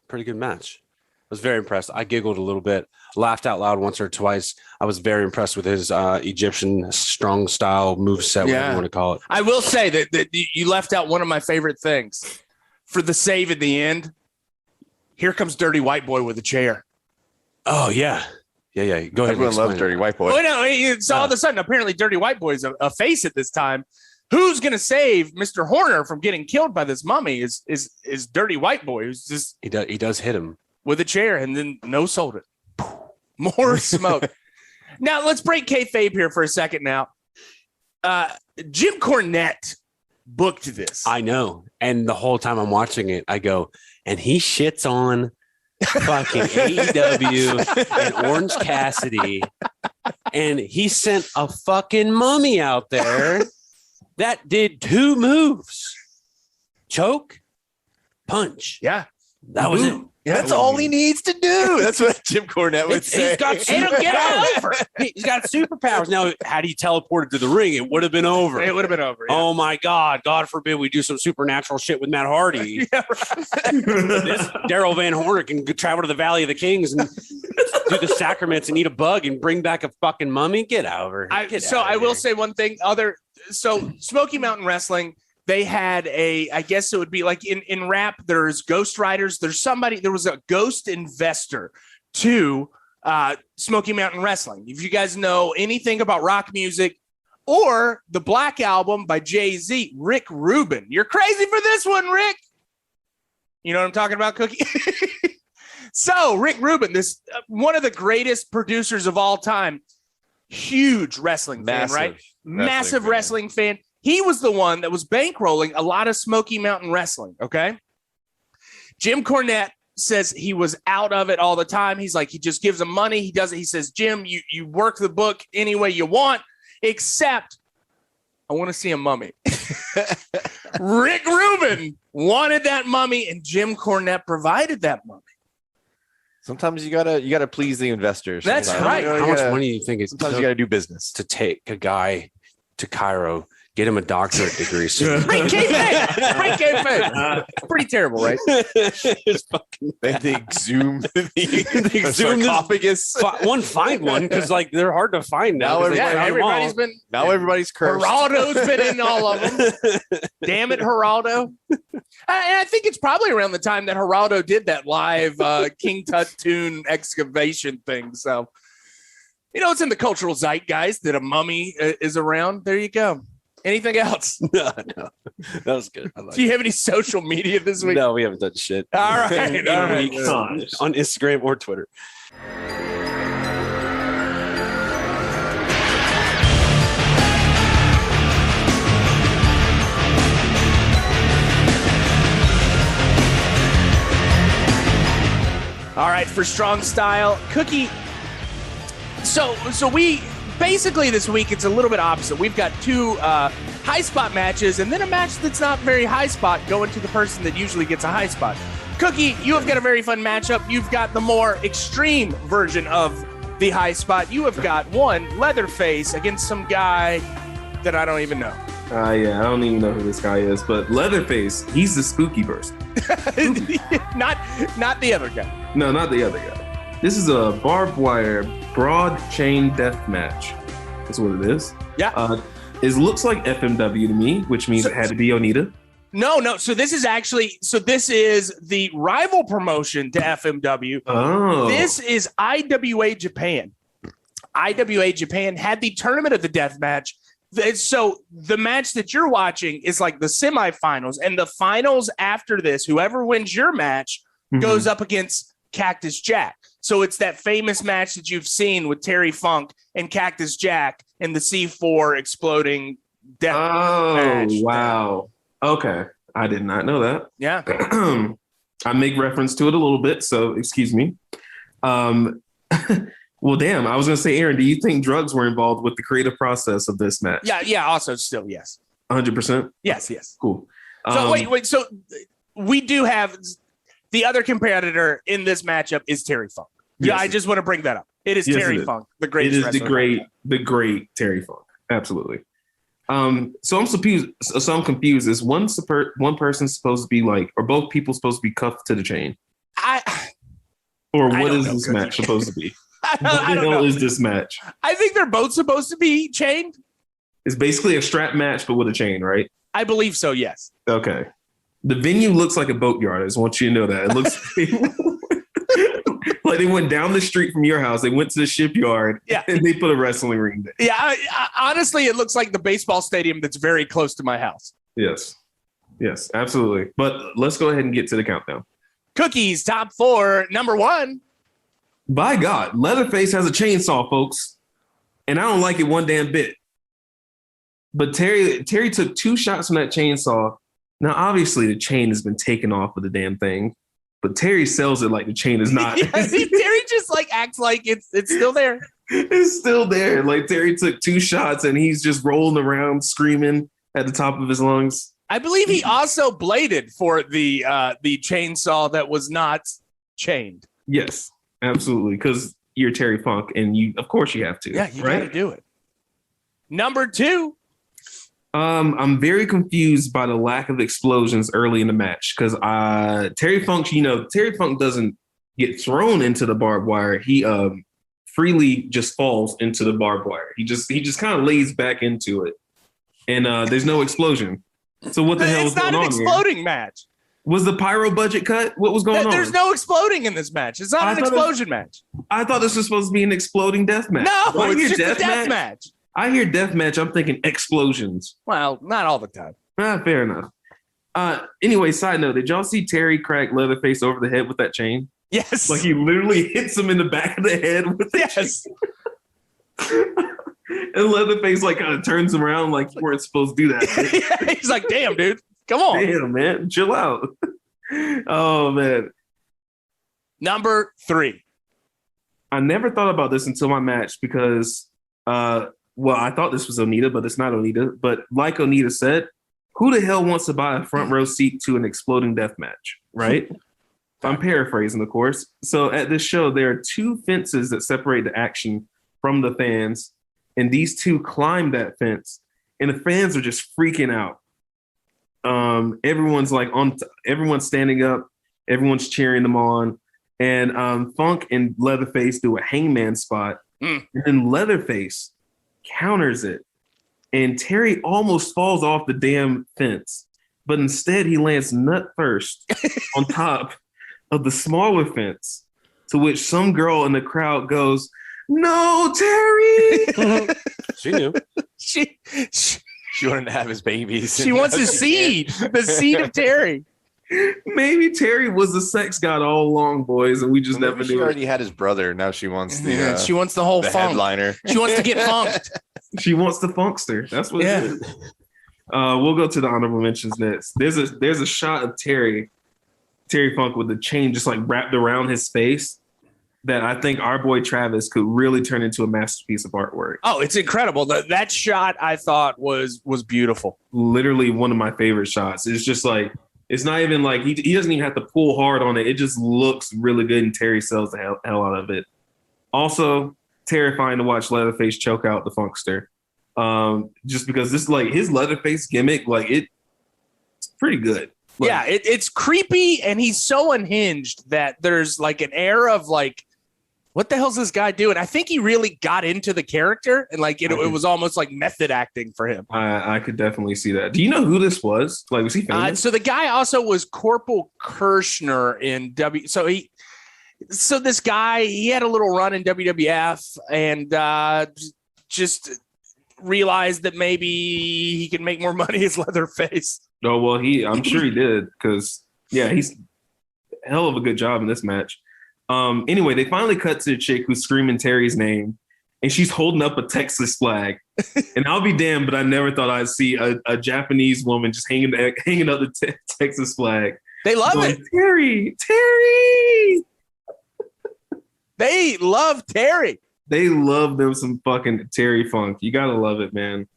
Pretty good match. I was very impressed. I giggled a little bit, laughed out loud once or twice. I was very impressed with his Egyptian strong style moveset, whatever you want to call it. I will say that you left out one of my favorite things for the save at the end. Here comes Dirty White Boy with a chair. Oh, yeah. Yeah. Go ahead. Everyone loves Dirty White Boy. Oh, no. So all of a sudden, apparently Dirty White Boy is a face at this time. Who's going to save Mr. Horner from getting killed by this mummy is Dirty White Boy. Who's just he does hit him with a chair and then no sold it. More smoke. Now, let's break kayfabe here for a second now. Jim Cornette booked this. I know. And the whole time I'm watching it, I go, and he shits on fucking AEW and Orange Cassidy. And he sent a fucking mummy out there that did 2 moves. Choke, punch. Yeah. That was it. Yeah, that's all he needs to do. That's what Jim Cornette would say. He's got superpowers. He's got superpowers. Now, had he teleported to the ring, it would have been over. It would have been over. Yeah. Oh my God. God forbid we do some supernatural shit with Matt Hardy. Yeah, right. This Daryl Van Horn can travel to the Valley of the Kings and do the sacraments and eat a bug and bring back a fucking mummy. Get over. I will say one thing. Smoky Mountain Wrestling, they had I guess it would be like in rap, there's Ghost Riders. There was a ghost investor to Smoky Mountain Wrestling. If you guys know anything about rock music or the Black Album by Jay-Z, Rick Rubin. You're crazy for this one, Rick. You know what I'm talking about, Cookie? So Rick Rubin, this one of the greatest producers of all time, huge wrestling fan, right? Massive wrestling fan. He was the one that was bankrolling a lot of Smoky Mountain Wrestling, okay? Jim Cornette says he was out of it all the time. He's like, he just gives them money. He does it. He says, Jim, you work the book any way you want, except I want to see a mummy. Rick Rubin wanted that mummy, and Jim Cornette provided that mummy. Sometimes you gotta please the investors. That's right. How much money do you think it's sometimes you gotta do business to take a guy to Cairo? Get him a doctorate degree. Great kayfabe. Pretty terrible, right? They exhume the sarcophagus. One find one because they're hard to find now. Everybody's cursed. Geraldo's been in all of them. Damn it, Geraldo. And I think it's probably around the time that Geraldo did that live King Tut tune excavation thing. So, it's in the cultural zeitgeist that a mummy is around. There you go. Anything else? No. That was good. Do you have any social media this week? No, we haven't done shit. All right. On Instagram or Twitter. All right, for Strong Style, Cookie. So we basically this week it's a little bit opposite. We've got 2 high spot matches, and then a match that's not very high spot going to the person that usually gets a high spot. Cookie, you have got a very fun matchup. You've got the more extreme version of the high spot. You have got one Leatherface against some guy that I don't even know. I don't even know who this guy is, but Leatherface, he's the spooky person. not the other guy. No, not the other guy. This is a barbed wire broad chain death match. That's what it is. Yeah. It looks like FMW to me, which means it had to be Onita. No. So this is the rival promotion to FMW. Oh. This is IWA Japan. IWA Japan had the tournament of the death match. So the match that you're watching is like the semifinals, and the finals after this, whoever wins your match goes up against Cactus Jack. So it's that famous match that you've seen with Terry Funk and Cactus Jack and the C4 exploding death match. Oh, wow. Okay. I did not know that. Yeah. I make reference to it a little bit, so excuse me. Well, damn, I was going to say, Aaron, do you think drugs were involved with the creative process of this match? Yeah, also still, yes. 100%? Yes. Cool. So wait, so we do have the other competitor in this matchup is Terry Funk. Yeah, I just want to bring that up. It is Terry Funk, the greatest wrestler. It is the great Terry Funk. Absolutely. So I'm confused. Is one person supposed to be like, or both people supposed to be cuffed to the chain? What is this match supposed to be? What the hell is this match? I think they're both supposed to be chained. It's basically a strap match, but with a chain, right? I believe so, yes. Okay. The venue looks like a boatyard. I just want you to know that. It looks like they went down the street from your house. They went to the shipyard and they put a wrestling ring there. Yeah, honestly, it looks like the baseball stadium that's very close to my house. Yes, absolutely. But let's go ahead and get to the countdown. Cookies, top 4, number 1. By God, Leatherface has a chainsaw, folks. And I don't like it one damn bit. But Terry took 2 shots from that chainsaw. Now, obviously, the chain has been taken off of the damn thing. But Terry sells it like the chain is not. Terry just acts like it's still there. It's still there. Like Terry took 2 shots and he's just rolling around screaming at the top of his lungs. I believe he also bladed for the chainsaw that was not chained. Yes, absolutely. Because you're Terry Funk and of course you have to. Yeah, you got to do it. Number 2. I'm very confused by the lack of explosions early in the match because Terry Funk doesn't get thrown into the barbed wire. He freely just falls into the barbed wire. He just kind of lays back into it, and there's no explosion. So what the hell is going on here? It's not an exploding match. Was the pyro budget cut? What was going on? There's no exploding in this match. It's not an explosion match. I thought this was supposed to be an exploding death match. No, it's just a death match. I hear death match. I'm thinking explosions. Well, not all the time. Fair enough. Anyway, side note, did y'all see Terry crack Leatherface over the head with that chain? Yes. Like he literally hits him in the back of the head with the chain. And Leatherface kind of turns him around like you weren't supposed to do that. Yeah, he's like, damn, dude. Come on. Damn, man. Chill out. Oh, man. Number 3. I never thought about this until my match because I thought this was Onita, but it's not Onita. But like Onita said, who the hell wants to buy a front row seat to an exploding death match, right? I'm paraphrasing, of course. So at this show, there are 2 fences that separate the action from the fans, and these 2 climb that fence, and the fans are just freaking out. Everyone's everyone's standing up, everyone's cheering them on, and Funk and Leatherface do a hangman spot, and then Leatherface counters it, and Terry almost falls off the damn fence, but instead he lands nut first on top of the smaller fence, to which some girl in the crowd goes, "No, Terry!" She knew. She wanted to have his babies. She wants the seed of Terry. Maybe Terry was the sex god all along, boys, and we just never knew. She already had his brother. Now she wants she wants the whole the funk. headliner. She wants to get funked. She wants the funkster. That's what it is. We'll go to the honorable mentions next. There's a shot of Terry Funk with the chain just wrapped around his face that I think our boy Travis could really turn into a masterpiece of artwork. Oh, it's incredible. That shot I thought was beautiful. Literally one of my favorite shots. It's just it's not even he doesn't even have to pull hard on it. It just looks really good, and Terry sells the hell out of it. Also, terrifying to watch Leatherface choke out the Funkster. Just because this his Leatherface gimmick, it's pretty good. It's creepy, and he's so unhinged that there's an air of what the hell's this guy doing? I think he really got into the character, and it was almost like method acting for him. I could definitely see that. Do you know who this was? Was he famous? So the guy also was Corporal Kirshner in So this guy, he had a little run in WWF, and just realized that maybe he could make more money as Leatherface. Oh, well, I'm sure he did, because he's a hell of a good job in this match. Anyway, they finally cut to the chick who's screaming Terry's name, and she's holding up a Texas flag. And I'll be damned, but I never thought I'd see a Japanese woman just hanging up the Texas flag. They love it. Terry! They love Terry. They love them some fucking Terry Funk. You gotta love it, man.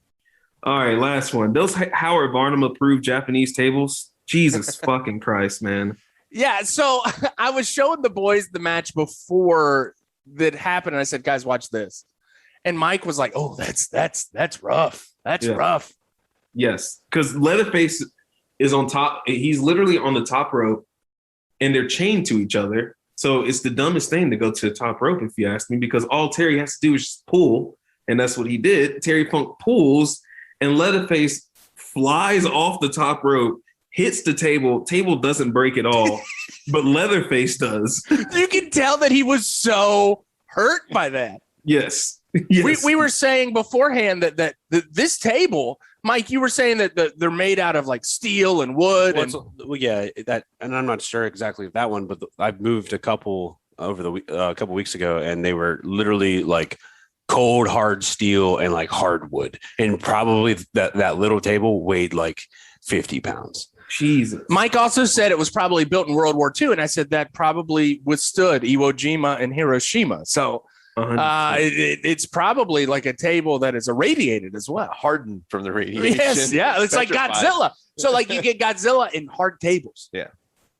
All right, last one. Those Howard Varnam approved Japanese tables. Jesus fucking Christ, man. Yeah, so I was showing the boys the match before that happened, and I said, "Guys, watch this." And Mike was like, "Oh, that's rough. That's rough." Yes, because Leatherface is on top. He's literally on the top rope, and they're chained to each other. So it's the dumbest thing to go to the top rope, if you ask me, because all Terry has to do is just pull, and that's what he did. Terry Funk pulls, and Leatherface flies off the top rope, hits the table. Table doesn't break at all, but Leatherface does. You can tell that he was so hurt by that. Yes. Yes. We were saying beforehand that this table, Mike, you were saying that they're made out of like steel and wood. And I'm not sure exactly that one, but I've moved a couple over the a couple weeks ago, and they were literally like cold hard steel and like hardwood, and probably that little table weighed like 50 pounds. Jesus. Mike also said it was probably built in World War II, and I said that probably withstood Iwo Jima and Hiroshima. So it's probably like a table that is irradiated as well, hardened from the radiation. Yes, yeah, it's like Godzilla. So like you get Godzilla in hard tables. Yeah.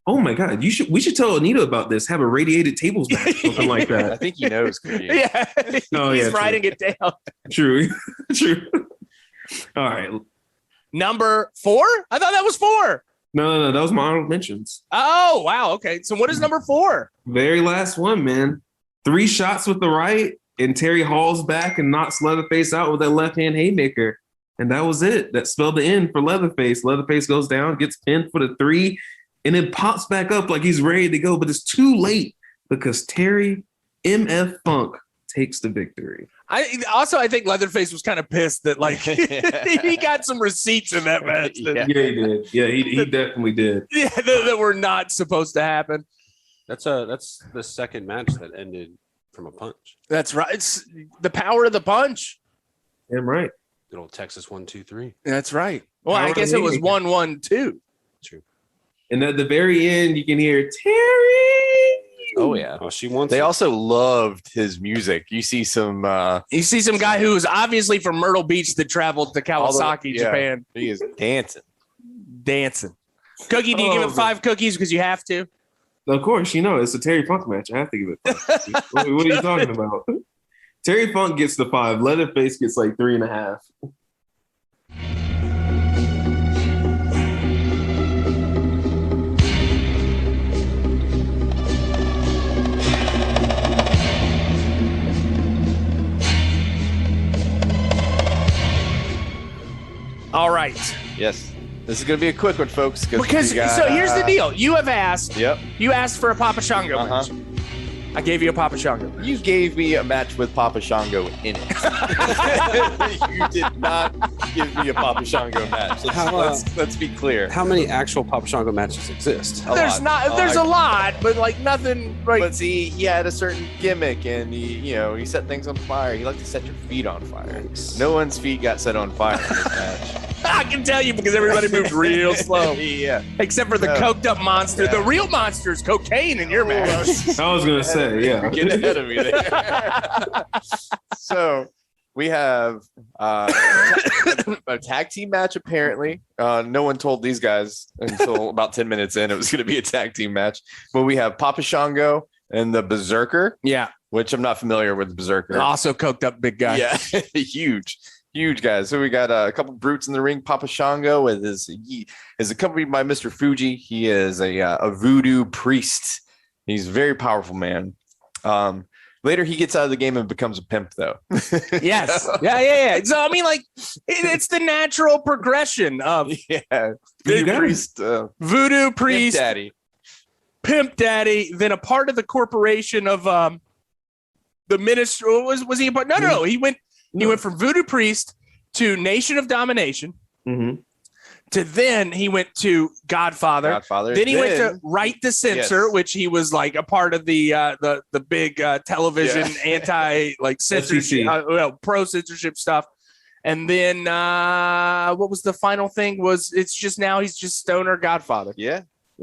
Oh my God! We should tell Anita about this. Have a radiated tables match, something like that. I think he knows. Yeah, he's writing it down. True. All right. Number 4? I thought that was 4. No, that was my honorable mentions. Oh wow. Okay. So what is number 4? Very last one, man. 3 shots with the right, and Terry hauls back and knocks Leatherface out with that left hand haymaker, and that was it. That spelled the end for Leatherface. Leatherface goes down, gets pinned for the 3. And then pops back up like he's ready to go, but it's too late because Terry MF Funk takes the victory. I think Leatherface was kind of pissed that like he got some receipts in that match. Yeah, he did. Yeah, he definitely did. Yeah, that were not supposed to happen. That's the second match that ended from a punch. That's right. It's the power of the punch. Damn right. Good old Texas 1-2-3. That's right. Well, I guess it was 1-1-2. True. And at the very end, you can hear Terry. Oh yeah. Oh, she wants. They also loved his music. You see some guy who is obviously from Myrtle Beach that traveled to Kawasaki, Japan. He is dancing. Cookie, do you give it 5 cookies because you have to? Of course, it's a Terry Funk match. I have to give it 5. What are you talking about? Terry Funk gets the 5. Leatherface gets like 3.5. All right. Yes. This is going to be a quick one, folks. Because so here's the deal. You have asked. Yep. You asked for a Papa Shango match. I gave you a Papa Shango. You gave me a match with Papa Shango in it. You did not give me a Papa Shango match. Let's be clear. How many actual Papa Shango matches exist? There's a lot, but like nothing. Like, but see, he had a certain gimmick, and he set things on fire. He liked to set your feet on fire. No one's feet got set on fire in this match. I can tell you because everybody moved real slow. Yeah. Except for the coked up monster. Yeah. The real monster is cocaine in your match. I was going to say, yeah. Get ahead of me there. So we have a tag team match, apparently. No one told these guys until about 10 minutes in it was going to be a tag team match. But we have Papa Shango and the Berserker. Yeah. Which I'm not familiar with the Berserker. Also coked up big guy. Yeah. Huge guys. So we got a couple brutes in the ring. Papa Shango is accompanied by Mr. Fuji. He is a voodoo priest. He's a very powerful man. Later, he gets out of the game and becomes a pimp, though. Yes. Yeah. So, I mean, like, it's the natural progression of voodoo priest, voodoo priest, pimp daddy, then a part of the corporation of the ministry. Was he a part? No. He went from voodoo priest to Nation of Domination. Mm-hmm. To then he went to Godfather. Then he went to Right to Censor, which he was like a part of the big television anti like censorship, pro censorship stuff. And then what was the final thing? He's just stoner Godfather. Yeah.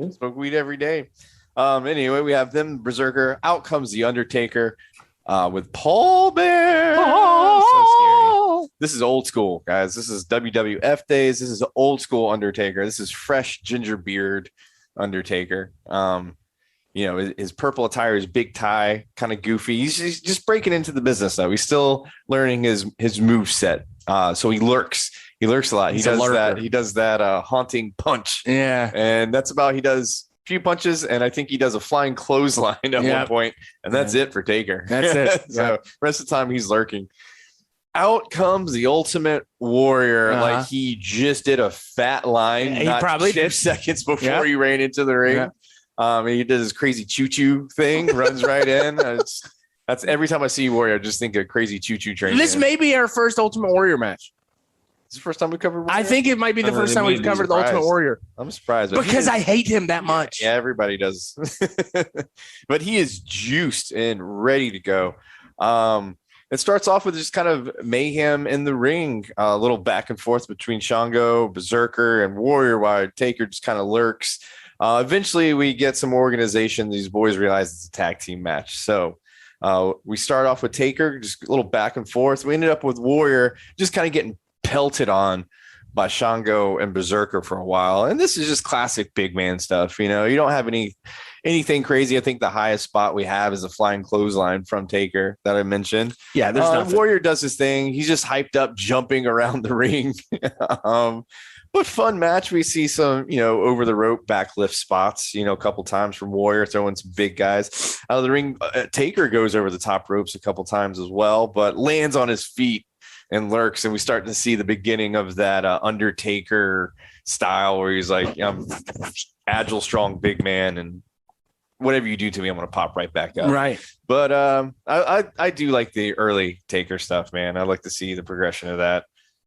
Smoke weed every day. Anyway, we have them Berserker. Out comes the Undertaker with Tolbert. So scary. This is old school, guys. This is WWF days. This is old school Undertaker. This is fresh ginger beard Undertaker. His purple attire, his big tie, kind of goofy. He's just breaking into the business though. He's still learning his move set. So he lurks. He lurks a lot. He does that haunting punch. Yeah. And that's about he does a few punches, and I think he does a flying clothesline at one point, and that's it for Taker. That's it. So rest of the time he's lurking. out comes the Ultimate Warrior. Uh-huh. Like he just did a fat line. He not probably 2 did. seconds before Yeah. he ran into the ring. Yeah. He does his crazy choo-choo thing, runs right in. That's every time I see Warrior, I just think of crazy choo-choo train. This may be our first Ultimate Warrior match. Is the first time we covered Warrior? I think it might be the I don't know, first they time we've might be covered the Ultimate surprised. Warrior I'm surprised. But because I hate him that much. Yeah, everybody does. But he is juiced and ready to go. It starts off with just kind of mayhem in the ring, a little back and forth between Shango, Berserker, and Warrior, while Taker just kind of lurks. Eventually, we get some organization. These boys realize it's a tag team match. So we start off with Taker, just a little back and forth. We ended up with Warrior just kind of getting pelted on by Shango and Berserker for a while. And this is just classic big man stuff. You know, you don't have anything crazy. I think the highest spot we have is a flying clothesline from Taker that I mentioned. Yeah, there's nothing. Warrior does his thing. He's just hyped up, jumping around the ring. But fun match. We see some, over the rope backlift spots, a couple times from Warrior throwing some big guys out of the ring. Taker goes over the top ropes a couple times as well, but lands on his feet and lurks. And we start to see the beginning of that Undertaker style where he's like, I'm agile, strong, big man. And whatever you do to me, I'm going to pop right back up. Right. But I do like the early Taker stuff, man. I like to see the progression of that.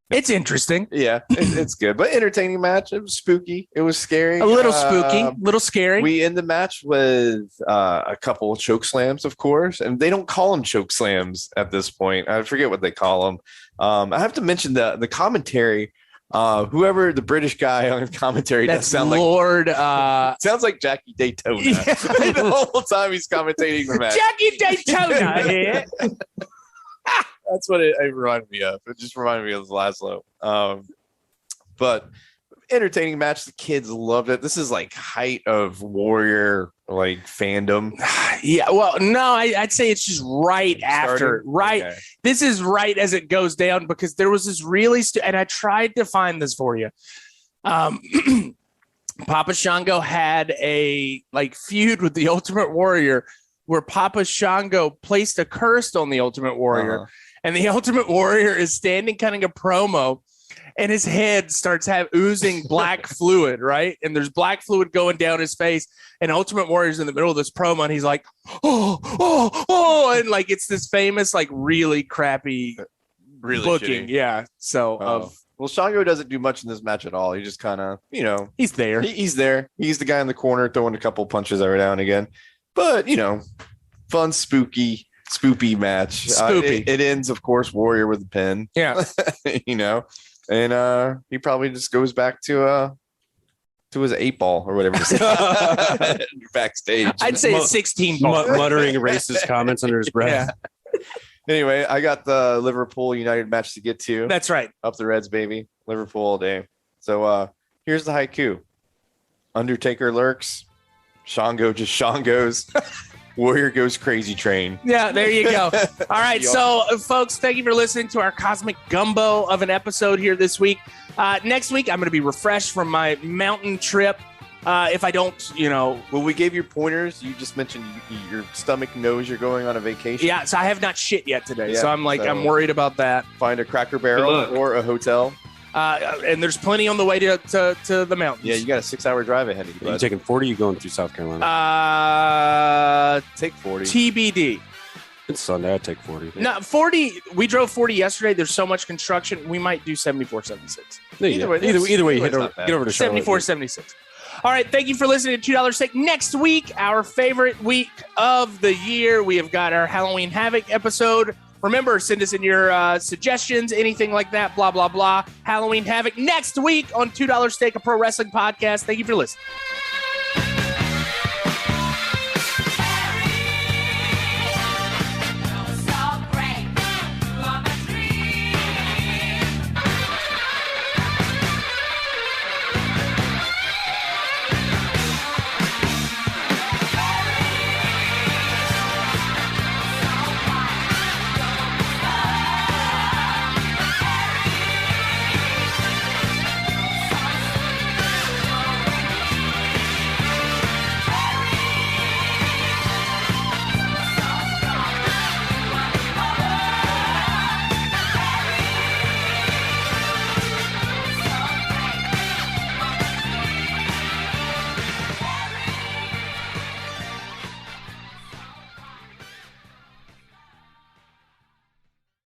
It's interesting. Yeah, it's good, but entertaining match. It was spooky. It was scary. A little spooky, a little scary. We end the match with a couple of choke slams, of course, and they don't call them choke slams at this point. I forget what they call them. I have to mention the commentary. Whoever the British guy on commentary That's does sound Lord. sounds like Jackie Daytona. Yeah. The whole time he's commentating the match. Jackie Daytona here. That's what it reminded me of. It just reminded me of Laszlo. But entertaining match. The kids loved it. This is like height of Warrior like fandom. Yeah. Well, no, I'd say it's just right after. Right. Okay. This is right as it goes down because there was this really and I tried to find this for you. Papa Shango had a feud with the Ultimate Warrior where Papa Shango placed a curse on the Ultimate Warrior. Uh-huh. And the Ultimate Warrior is standing cutting a promo and his head starts oozing black fluid, right? And there's black fluid going down his face. And Ultimate Warrior's in the middle of this promo and he's like, oh. And it's this famous, really crappy booking. Shitty. Yeah. So, well, Shango doesn't do much in this match at all. He just kind of, he's there. He's there. He's the guy in the corner throwing a couple punches every now and again. But, fun, spoopy match. Spoopy. It ends, of course, Warrior with a pin. Yeah. And he probably just goes back to his 8-ball or whatever backstage. I'd say 16 ball. Muttering racist comments under his breath. Yeah. Anyway, I got the Liverpool United match to get to. That's right. Up the Reds, baby. Liverpool all day. So here's the HighKu. Undertaker lurks. Shango just Shangos. Warrior goes crazy train. Yeah, there you go. All right, so folks, thank you for listening to our cosmic gumbo of an episode here this week. Next week, I'm going to be refreshed from my mountain trip. If I don't, When we gave you pointers, you just mentioned your stomach knows you're going on a vacation. Yeah, so I have not shit yet today. Yeah, so I'm I'm worried about that. Find a Cracker Barrel or a hotel. And there's plenty on the way to the mountains. Yeah, you got a 6-hour drive ahead of you. Are you taking 40 or you going through South Carolina? Take 40. TBD. It's Sunday. I'd take 40. No, 40. We drove 40 yesterday. There's so much construction. We might do 74, 76. Either way, you get over to 74, 76. All right. Thank you for listening to $2 Steak. Next week, our favorite week of the year, we have got our Halloween Havoc episode. Remember, send us in your suggestions, anything like that, blah, blah, blah. Halloween Havoc next week on $2 Steak, a pro wrestling podcast. Thank you for listening.